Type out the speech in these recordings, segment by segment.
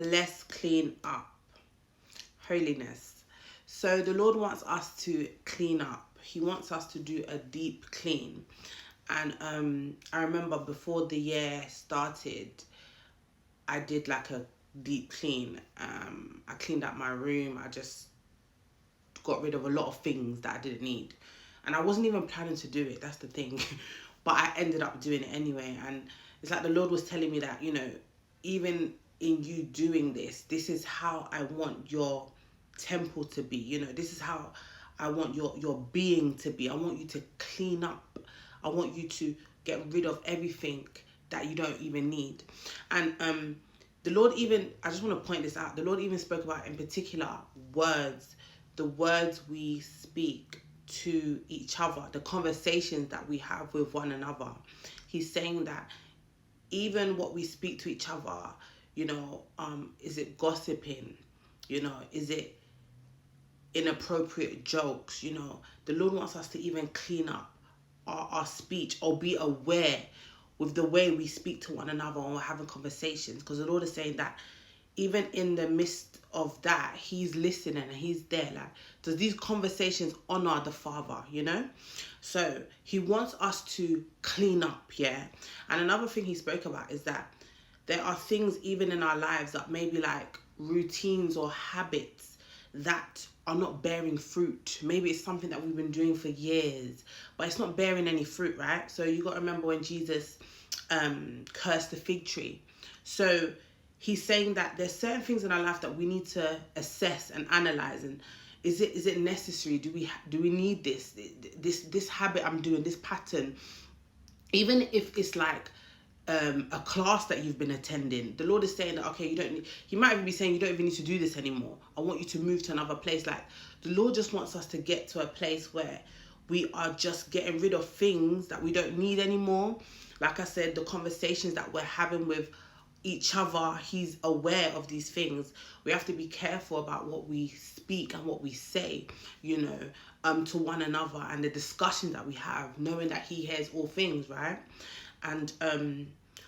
let's clean up. Holiness. So the Lord wants us to clean up. He wants us to do a deep clean. And I remember before the year started, I did like a deep clean. I cleaned out my room. I just got rid of a lot of things that I didn't need. And I wasn't even planning to do it, that's the thing. But I ended up doing it anyway. And it's like the Lord was telling me that, even in you doing this, this is how I want your temple to be. This is how I want your being to be. I want you to clean up. I want you to get rid of everything that you don't even need. And the Lord even, I just want to point this out, the Lord even spoke about in particular words, the words we speak to each other, the conversations that we have with one another. He's saying that even what we speak to each other, is it gossiping? Is it inappropriate jokes? The Lord wants us to even clean up our speech, or be aware with the way we speak to one another when we're having conversations, because the Lord is saying that even in the midst of that, He's listening and He's there. Like, does these conversations honor the Father? So He wants us to clean up. And another thing He spoke about is that there are things even in our lives that may be like routines or habits that are not bearing fruit. Maybe it's something that we've been doing for years, but it's not bearing any fruit, right? So you got to remember when Jesus cursed the fig tree. So He's saying that there's certain things in our life that we need to assess and analyze. And is it necessary? Do we need this habit I'm doing, this pattern? Even if it's like a class that you've been attending, the Lord is saying that, okay, He might even be saying you don't even need to do this anymore. I want you to move to another place. Like, the Lord just wants us to get to a place where we are just getting rid of things that we don't need anymore. Like I said, the conversations that we're having with each other, He's aware of these things. We have to be careful about what we speak and what we say, to one another, and the discussions that we have, knowing that He hears all things, right? And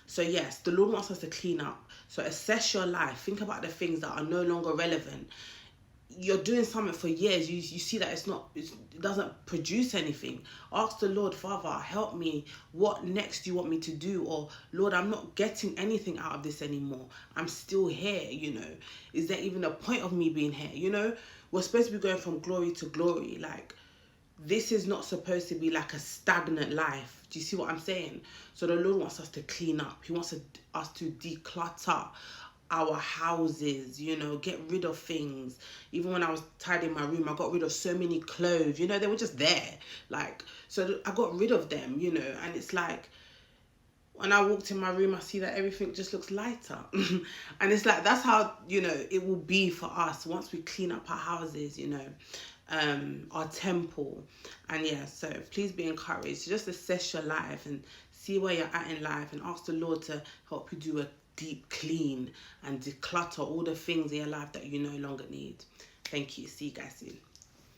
so yes, the Lord wants us to clean up. So assess your life. Think about the things that are no longer relevant. You're doing something for years, you see that it doesn't produce anything. Ask the Lord, Father, help me. What next do you want me to do? Or, Lord, I'm not getting anything out of this anymore. I'm still here, Is there even a point of me being here? We're supposed to be going from glory to glory. Like, this is not supposed to be like a stagnant life. Do you see what I'm saying? So the Lord wants us to clean up. He wants us to declutter our houses, get rid of things. Even when I was tidying my room, I got rid of so many clothes, they were just there. Like, so I got rid of them, and it's like, when I walked in my room, I see that everything just looks lighter. And it's like, that's how, it will be for us once we clean up our houses, our temple. And so please be encouraged. Just assess your life and see where you're at in life, and ask the Lord to help you do a deep clean and declutter all the things in your life that you no longer need. Thank you. See you guys soon.